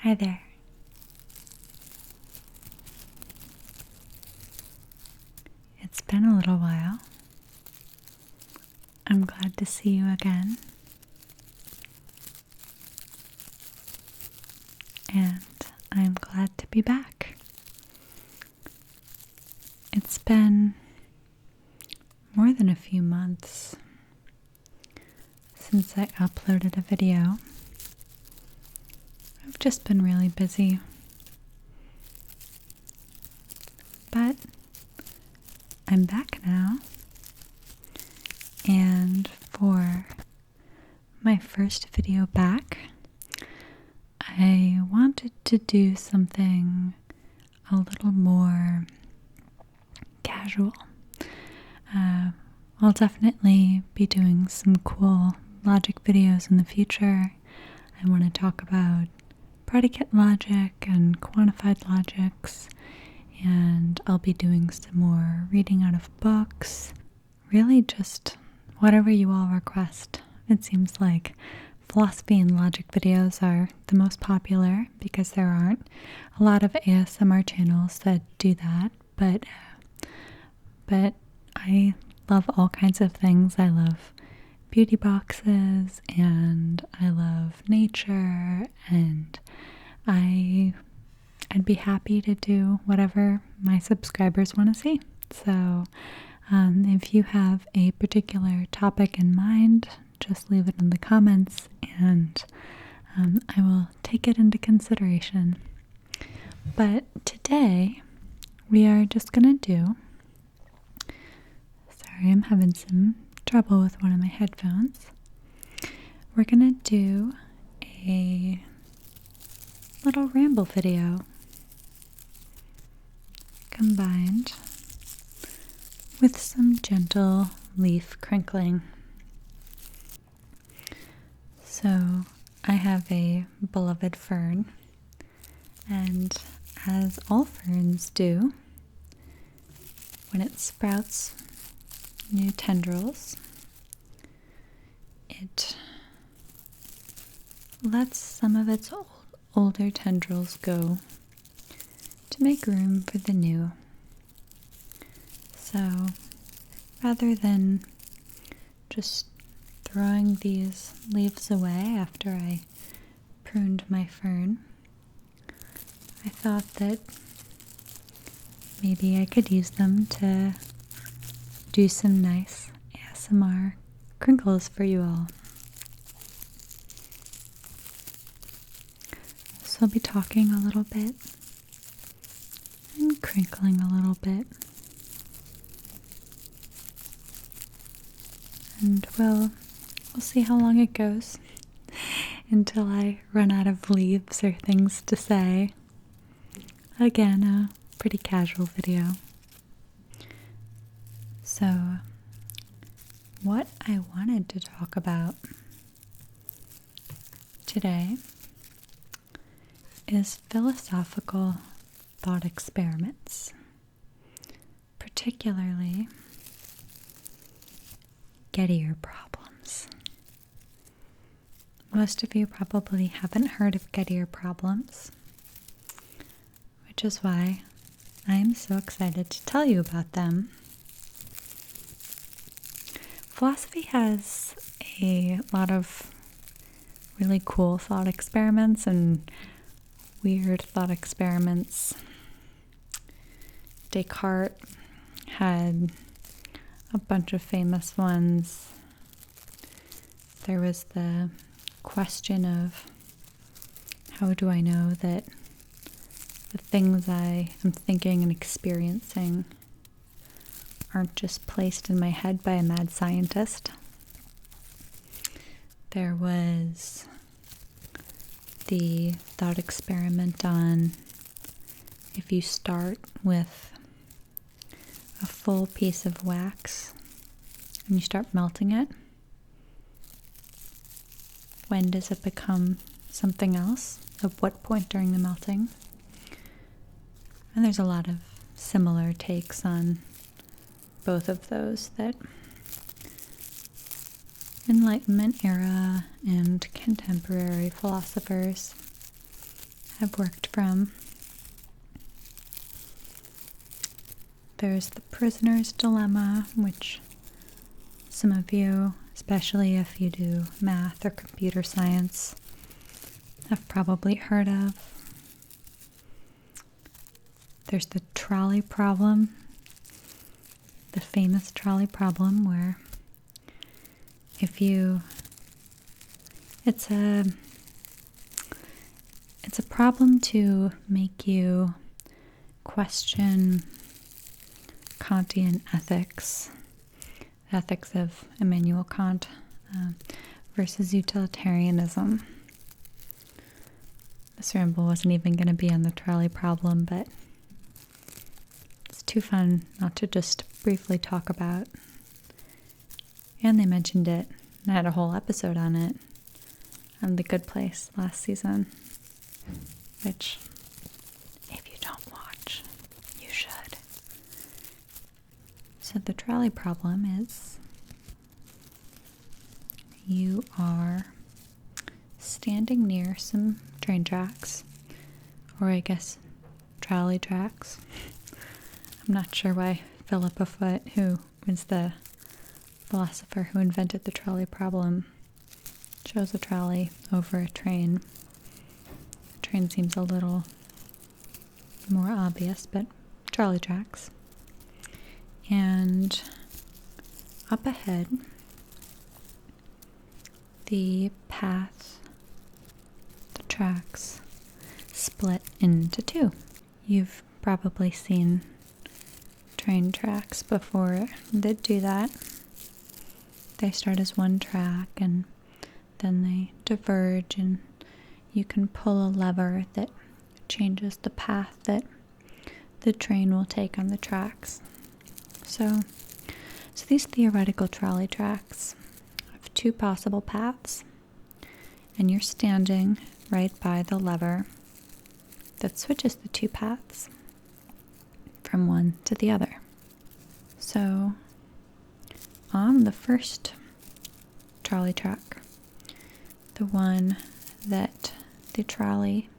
Hi there. It's been a little while. I'm glad to see you again. And I'm glad to be back. It's been more than a few months since I uploaded a video. I've just been really busy. But I'm back now. And for my first video back, I wanted to do something a little more casual. I'll definitely be doing some cool logic videos in the future. I want to talk about predicate logic and quantified logics, and I'll be doing some more reading out of books. Really just whatever you all request. It seems like philosophy and logic videos are the most popular because there aren't a lot of ASMR channels that do that, but I love all kinds of things. I love beauty boxes and I love nature, and I'd be happy to do whatever my subscribers want to see. So if you have a particular topic in mind, just leave it in the comments and I will take it into consideration. But today we are just going to do, sorry, I'm having some trouble with one of my headphones. We're going to do a little ramble video combined with some gentle leaf crinkling. So I have a beloved fern, and as all ferns do, when it sprouts new tendrils, it lets some of its older tendrils go to make room for the new. So rather than just throwing these leaves away after I pruned my fern, I thought that maybe I could use them to do some nice ASMR crinkles for you all. So I'll be talking a little bit and crinkling a little bit. And we'll see how long it goes until I run out of leaves or things to say. Again, a pretty casual video. So, what I wanted to talk about today is philosophical thought experiments, particularly Gettier Problems. Most of you probably haven't heard of Gettier Problems, which is why I am so excited to tell you about them. Philosophy has a lot of really cool thought experiments and weird thought experiments. Descartes had a bunch of famous ones. There was the question of, how do I know that the things I am thinking and experiencing aren't just placed in my head by a mad scientist? There was the thought experiment on, if you start with a full piece of wax and you start melting it, when does it become something else? At what point during the melting? And there's a lot of similar takes on both of those that Enlightenment era and contemporary philosophers I've worked from. There's the prisoner's dilemma, which some of you, especially if you do math or computer science, have probably heard of. There's the trolley problem, the famous trolley problem, where it's a problem to make you question Kantian ethics, the ethics of Immanuel Kant, versus utilitarianism. This ramble wasn't even going to be on the trolley problem, but it's too fun not to just briefly talk about. And they mentioned it, and I had a whole episode on it, on The Good Place last season, which, if you don't watch, you should. So the trolley problem is you are standing near some train tracks, or I guess trolley tracks. I'm not sure why Philippa Foot, who was the philosopher who invented the trolley problem, chose a trolley over a train. A train seems a little more obvious, but trolley tracks. And up ahead, the path, the tracks, split into two. You've probably seen train tracks before that do that. They start as one track and then they diverge, and you can pull a lever that changes the path that the train will take on the tracks. So these theoretical trolley tracks have two possible paths, and you're standing right by the lever that switches the two paths from one to the other. So on the first trolley track, the one that the trolley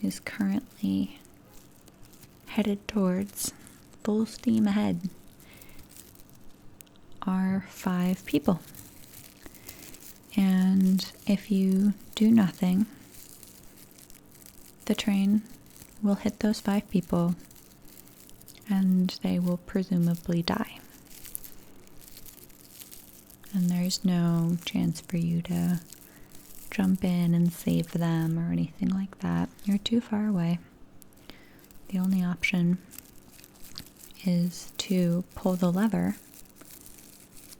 is currently headed towards, full steam ahead, are 5 people. And if you do nothing, the train will hit those 5 people and they will presumably die. And there's no chance for you to jump in and save them or anything like that. You're too far away. The only option is to pull the lever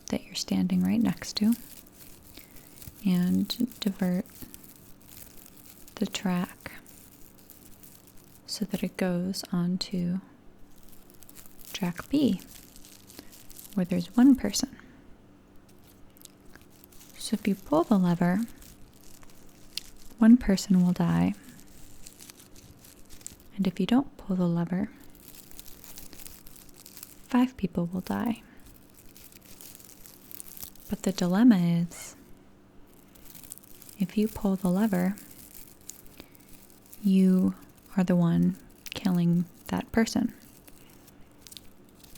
that you're standing right next to and divert the track so that it goes onto track B, where there's one person. So if you pull the lever, one person will die, and if you don't pull the lever, 5 people will die. But the dilemma is, if you pull the lever, you are the one killing that person.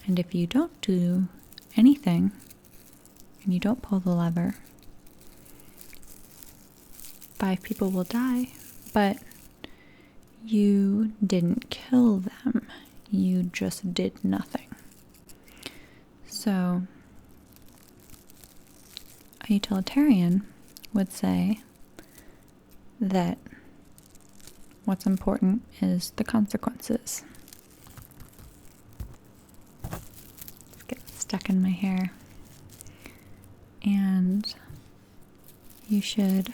And if you don't do anything, and you don't pull the lever, 5 people will die, but you didn't kill them. You just did nothing. So, a utilitarian would say that what's important is the consequences. It's getting stuck in my hair. And you should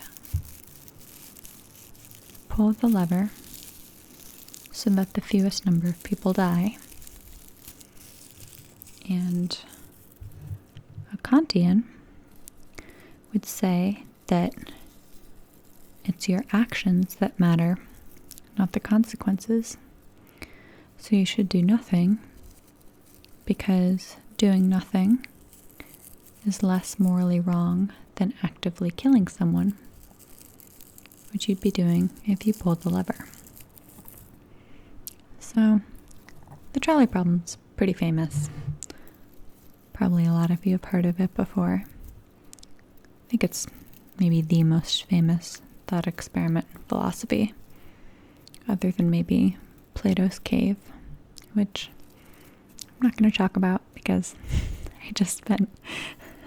pull the lever so that the fewest number of people die. And a Kantian would say that it's your actions that matter, not the consequences. So you should do nothing, because doing nothing is less morally wrong than actively killing someone. what you'd be doing if you pulled the lever. So, the trolley problem's pretty famous. Probably a lot of you have heard of it before. I think it's maybe the most famous thought experiment in philosophy, other than maybe Plato's cave, which I'm not going to talk about because I just spent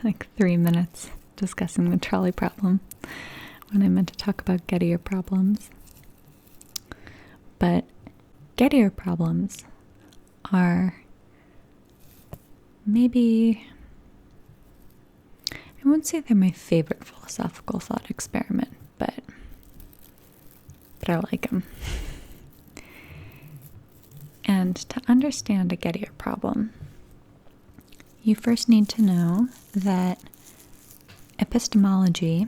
like 3 minutes discussing the trolley problem when I meant to talk about Gettier problems. But Gettier problems are maybe, I wouldn't say they're my favorite philosophical thought experiment, but I like them. And to understand a Gettier problem, you first need to know that epistemology,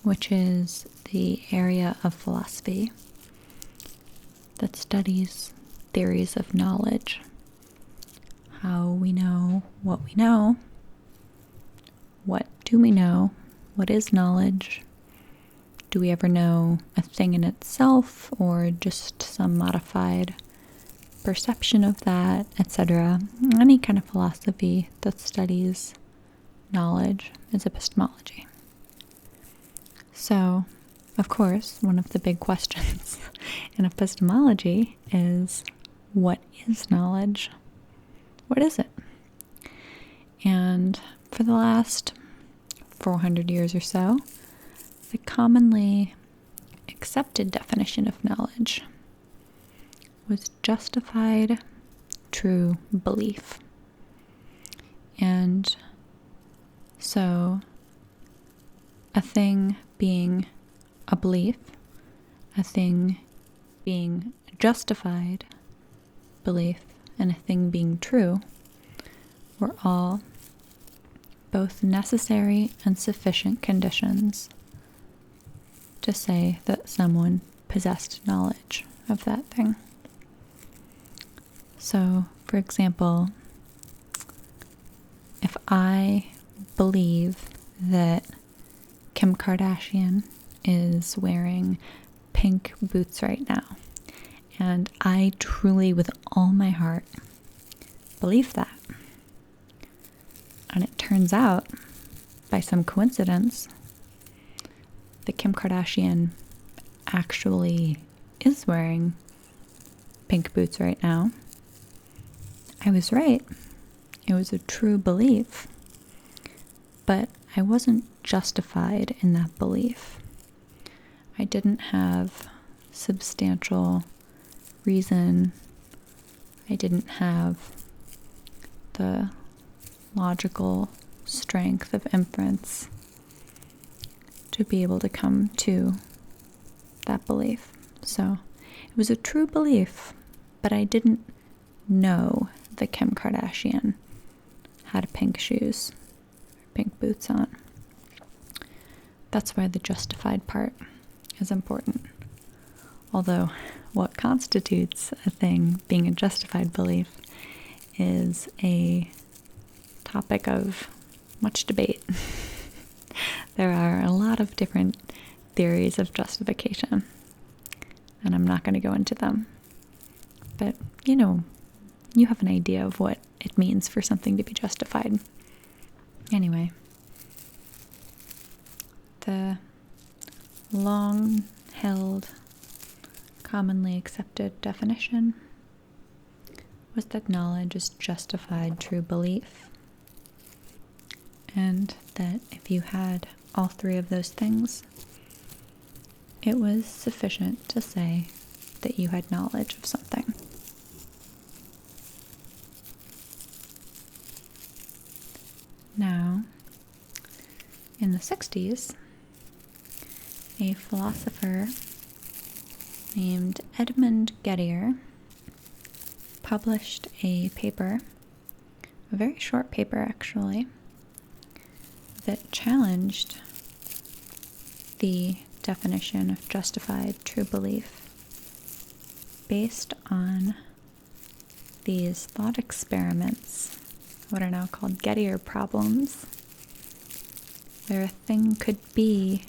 which is the area of philosophy that studies theories of knowledge, how we know, what do we know, what is knowledge, do we ever know a thing in itself or just some modified perception of that, etc. Any kind of philosophy that studies knowledge is epistemology. So, of course, one of the big questions in epistemology is, what is knowledge? What is it? And for the last 400 years or so, the commonly accepted definition of knowledge was justified true belief. And so a thing being a belief, a thing being justified belief, and a thing being true were all both necessary and sufficient conditions to say that someone possessed knowledge of that thing. So, for example, if I believe that Kim Kardashian is wearing pink boots right now, and I truly, with all my heart, believe that, and it turns out, by some coincidence, that Kim Kardashian actually is wearing pink boots right now, I was right. It was a true belief, but I wasn't justified in that belief. I didn't have substantial reason. I didn't have the logical strength of inference to be able to come to that belief. So it was a true belief, but I didn't know that Kim Kardashian had pink shoes, pink boots on. That's why the justified part is important. Although what constitutes a thing being a justified belief is a topic of much debate. There are a lot of different theories of justification, and I'm not going to go into them. But, you have an idea of what it means for something to be justified. Anyway, the long-held, commonly accepted definition was that knowledge is justified true belief, and that if you had all three of those things, it was sufficient to say that you had knowledge of something. Now, in the 60s, a philosopher named Edmund Gettier published a paper, a very short paper actually, that challenged the definition of justified true belief based on these thought experiments, what are now called Gettier Problems, where a thing could be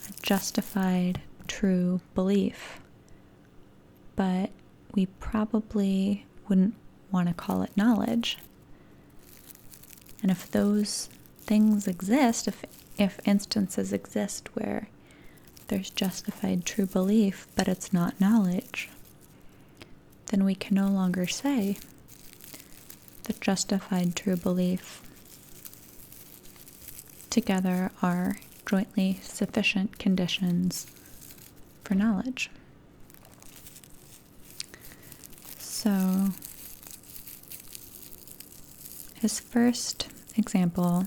a justified true belief, but we probably wouldn't want to call it knowledge. And if those things exist, if instances exist where there's justified true belief, but it's not knowledge, then we can no longer say that justified true belief together are jointly sufficient conditions for knowledge. So, his first example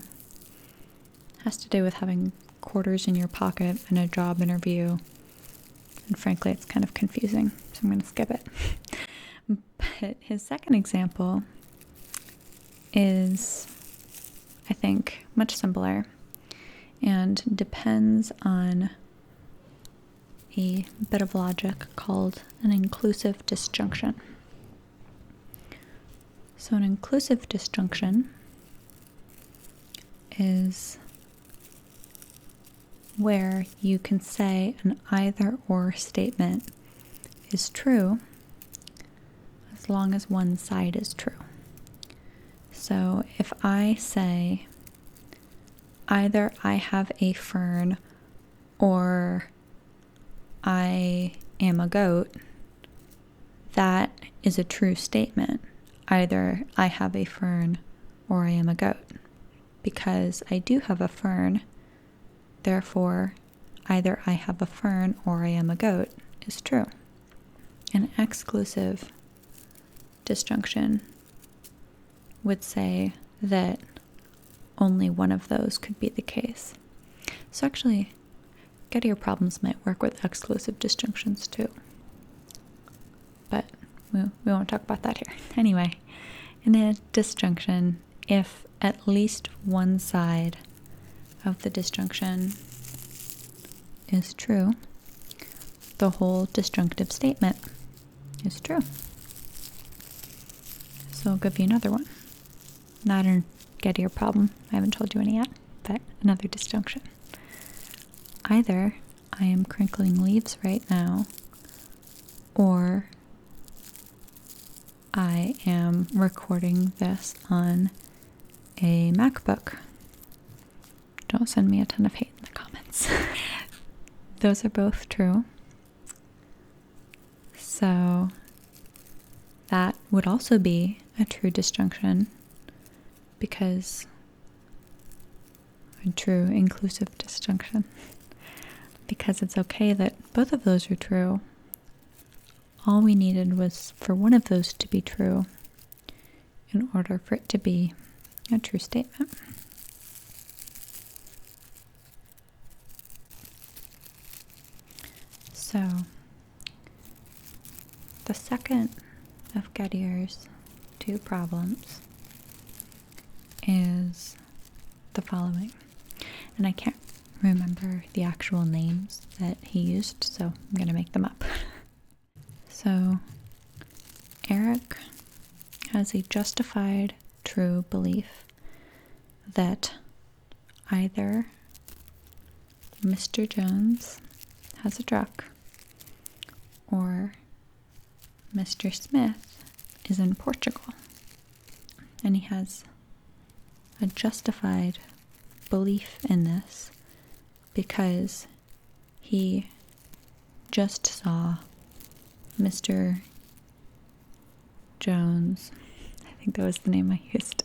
has to do with having quarters in your pocket in a job interview. And frankly, it's kind of confusing, so I'm going to skip it. But his second example is, I think, much simpler and depends on a bit of logic called an inclusive disjunction. So an inclusive disjunction is where you can say an either-or statement is true as long as one side is true. So if I say either I have a fern or I am a goat, that is a true statement. Either I have a fern or I am a goat. Because I do have a fern, therefore either I have a fern or I am a goat is true. An exclusive disjunction would say that only one of those could be the case. So actually, Gettier Problems might work with exclusive disjunctions too. But we won't talk about that here. Anyway, in a disjunction, if at least one side of the disjunction is true, the whole disjunctive statement is true. So I'll give you another one. Not a Gettier problem. I haven't told you any yet, but another disjunction. Either I am crinkling leaves right now, or I am recording this on a MacBook. Don't send me a ton of hate in the comments. Those are both true. So that would also be a true disjunction because a true inclusive disjunction. Because it's okay that both of those are true. All we needed was for one of those to be true in order for it to be a true statement. So, the second of Gettier's two problems is the following. And I can't remember the actual names that he used, so I'm going to make them up. So, Eric has a justified true belief that either Mr. Jones has a truck or Mr. Smith is in Portugal. And he has a justified belief in this because he just saw Mr. Jones, I think that was the name I used,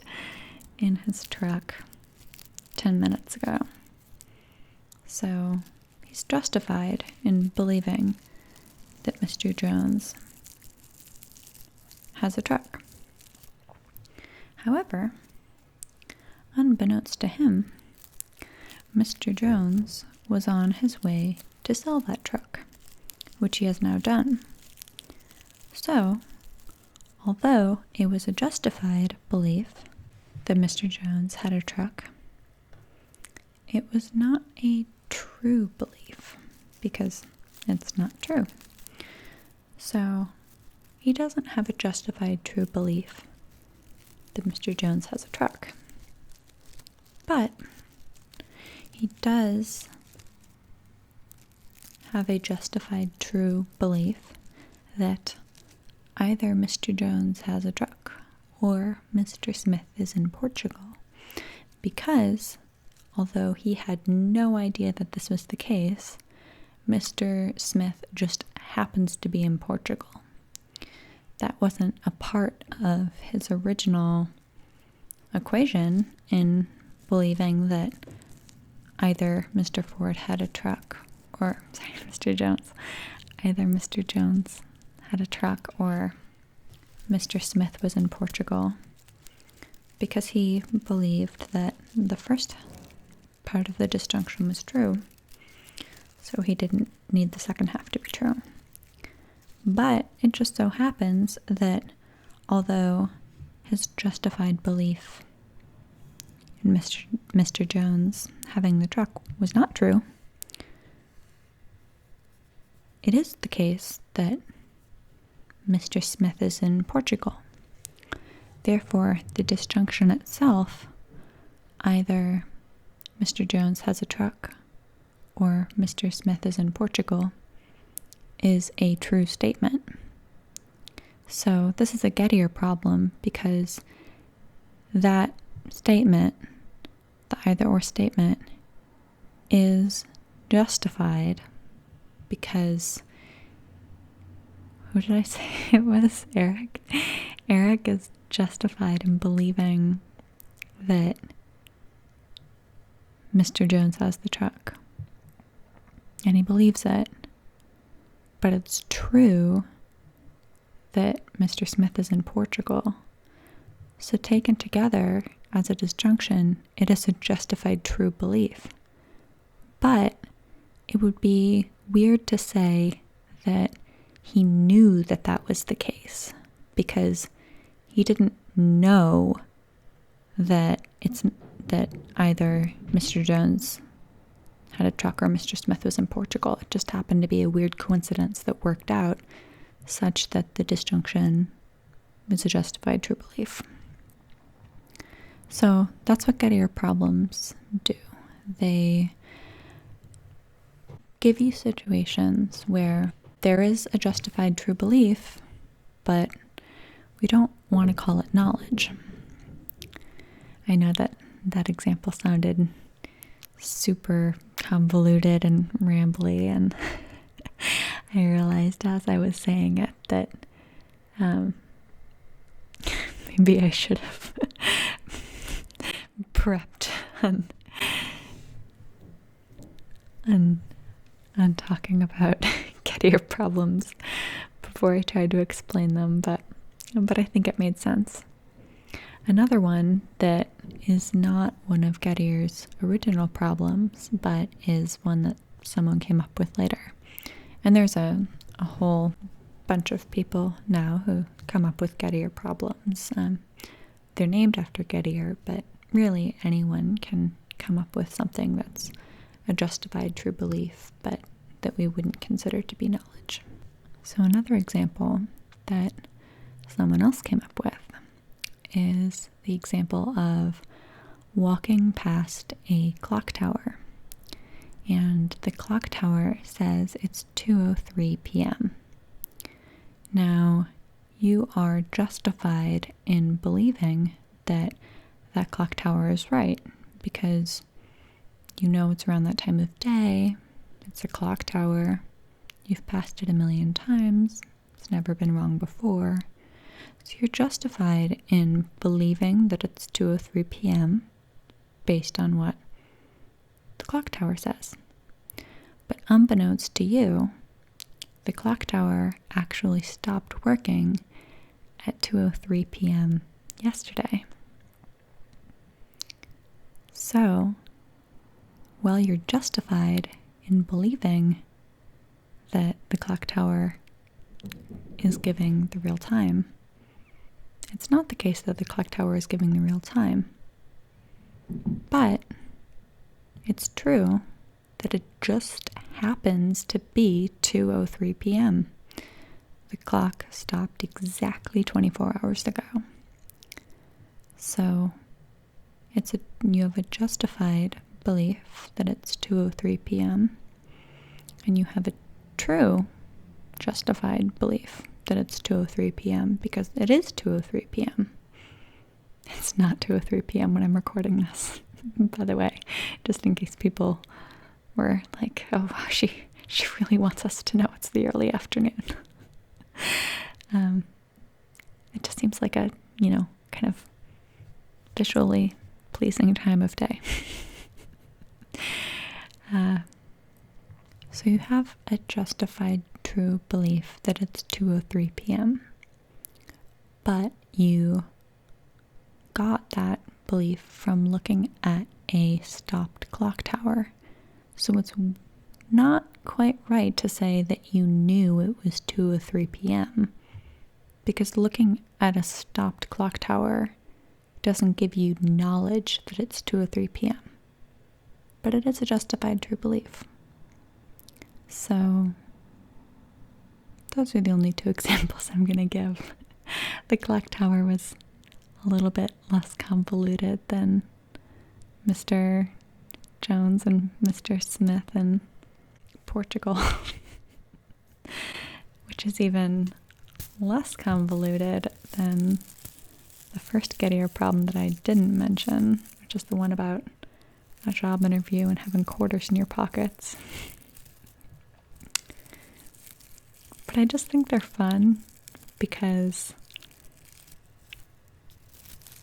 in his truck 10 minutes ago. So he's justified in believing that Mr. Jones has a truck. However, unbeknownst to him, Mr. Jones was on his way to sell that truck, which he has now done. So, although it was a justified belief that Mr. Jones had a truck, it was not a true belief because it's not true. So, he doesn't have a justified true belief that Mr. Jones has a truck. But he does have a justified true belief that either Mr. Jones has a truck or Mr. Smith is in Portugal, because although he had no idea that this was the case, Mr. Smith just happens to be in Portugal. That wasn't a part of his original equation in believing that either Mr. Ford had a truck or, sorry, Mr. Jones, either Mr. Jones had a truck or Mr. Smith was in Portugal, because he believed that the first part of the disjunction was true, so he didn't need the second half to be true. But it just so happens that although his justified belief in Mr. Jones having the truck was not true, it is the case that Mr. Smith is in Portugal. Therefore, the disjunction itself, either Mr. Jones has a truck or Mr. Smith is in Portugal, is a true statement. So this is a Gettier problem because that statement, the either or statement, is justified because, who did I say it was? Eric. Eric is justified in believing that Mr. Jones has the truck. And he believes it. But it's true that Mr. Smith is in Portugal. So taken together as a disjunction, it is a justified true belief. But it would be weird to say that he knew that that was the case, because he didn't know that either Mr. Jones had a truck or Mr. Smith was in Portugal. It just happened to be a weird coincidence that worked out such that the disjunction was a justified true belief. So that's what Gettier problems do. They give you situations where there is a justified true belief, but we don't want to call it knowledge. I know that example sounded super convoluted and rambly, and I realized as I was saying it that maybe I should have prepped on talking about Gettier problems before I tried to explain them, but I think it made sense. Another one that is not one of Gettier's original problems, but is one that someone came up with later. And there's a whole bunch of people now who come up with Gettier problems. They're named after Gettier, but really anyone can come up with something that's a justified true belief, but that we wouldn't consider to be knowledge. So another example that someone else came up with is the example of walking past a clock tower. And the clock tower says it's 2:03 p.m. Now, you are justified in believing that that clock tower is right because you know it's around that time of day, it's a clock tower, you've passed it a million times, it's never been wrong before. So you're justified in believing that it's 2:03 p.m. based on what the clock tower says. But unbeknownst to you, the clock tower actually stopped working at 2:03 p.m. yesterday. So, while you're justified in believing that the clock tower is giving the real time, it's not the case that the clock tower is giving the real time. But it's true that it just happens to be 2:03 p.m. The clock stopped exactly 24 hours ago. So you have a justified belief that it's 2:03 p.m. and you have a true, justified belief that it's 2:03 p.m. because it is 2:03 p.m. It's not 2:03 p.m. when I'm recording this, by the way, just in case people were like, oh, wow, she really wants us to know it's the early afternoon. It just seems like a, kind of visually pleasing time of day. So you have a justified true belief that it's 2:03 p.m., but you got that belief from looking at a stopped clock tower. So it's not quite right to say that you knew it was 2:03 p.m. because looking at a stopped clock tower doesn't give you knowledge that it's 2:03 p.m. But it is a justified true belief. So those are the only two examples I'm going to give. The clock tower was a little bit less convoluted than Mr. Jones and Mr. Smith in Portugal, which is even less convoluted than the first Gettier problem that I didn't mention, which is the one about a job interview and having quarters in your pockets. But I just think they're fun because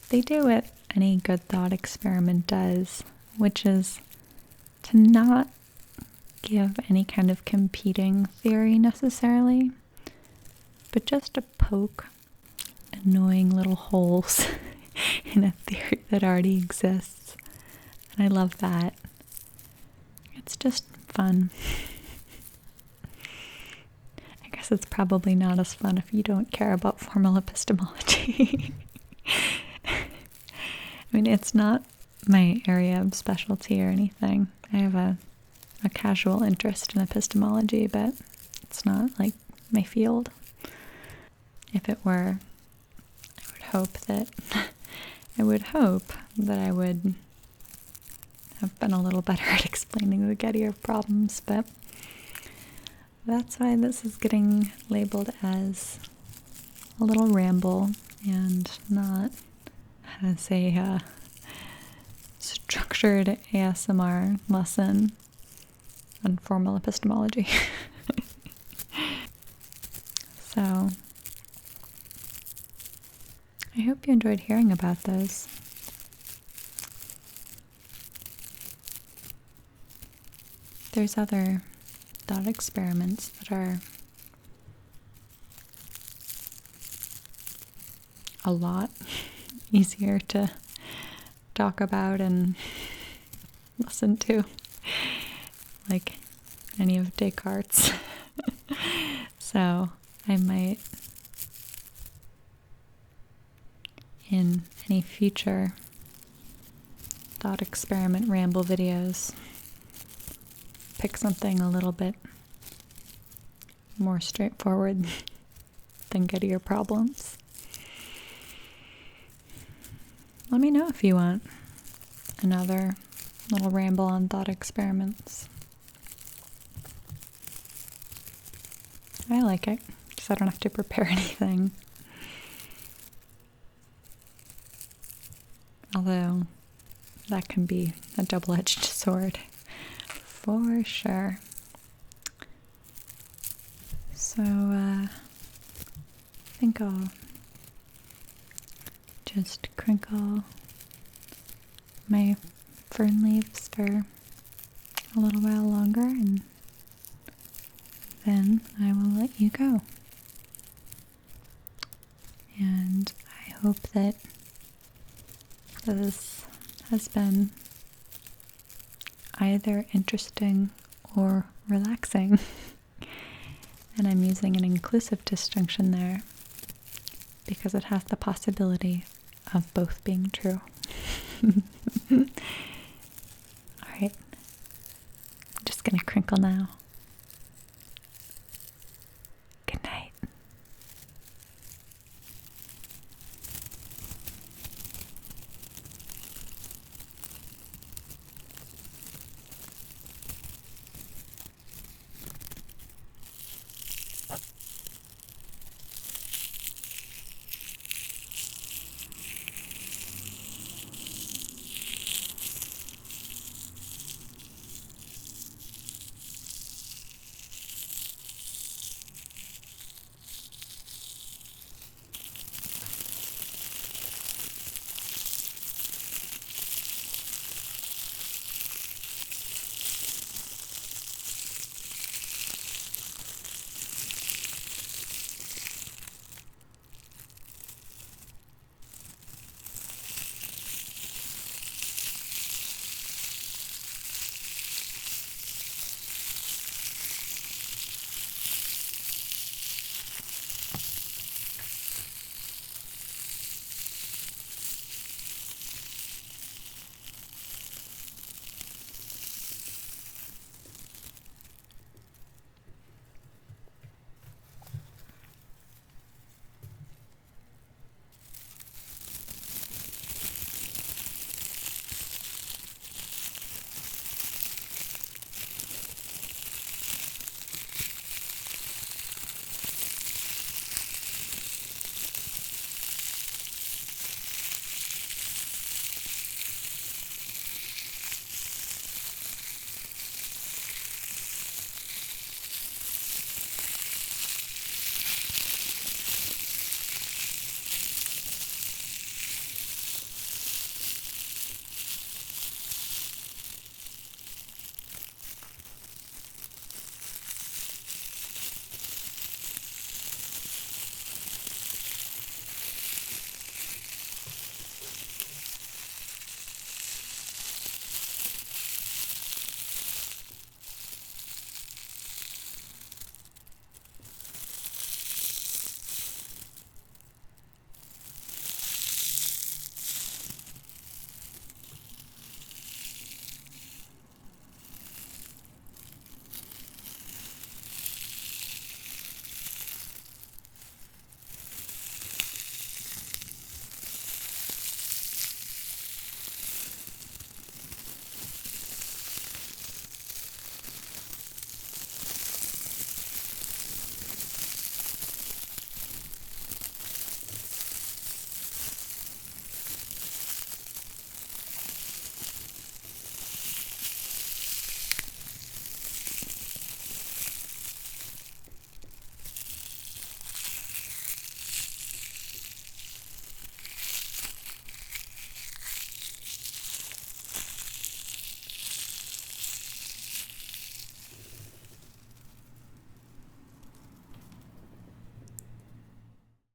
they do what any good thought experiment does, which is to not give any kind of competing theory necessarily, but just to poke annoying little holes in a theory that already exists. And I love that. It's just fun. I guess it's probably not as fun if you don't care about formal epistemology. I mean, it's not my area of specialty or anything. I have a casual interest in epistemology, but it's not like my field. If it were, I would hope that I would have been a little better at explaining the Gettier problems, but that's why this is getting labeled as a little ramble and not as a structured ASMR lesson on formal epistemology. So I hope you enjoyed hearing about those. There's other thought experiments that are a lot easier to talk about and listen to, like any of Descartes. So I might, in any future thought experiment ramble videos, pick something a little bit more straightforward than Gettier Problems. Let me know if you want another little ramble on thought experiments. I like it, because I don't have to prepare anything. Although, that can be a double-edged sword, for sure. So, I think I'll just crinkle my fern leaves for a little while longer, and then I will let you go. And I hope that this has been either interesting or relaxing. And I'm using an inclusive disjunction there because it has the possibility of both being true. Alright, I'm just gonna crinkle now.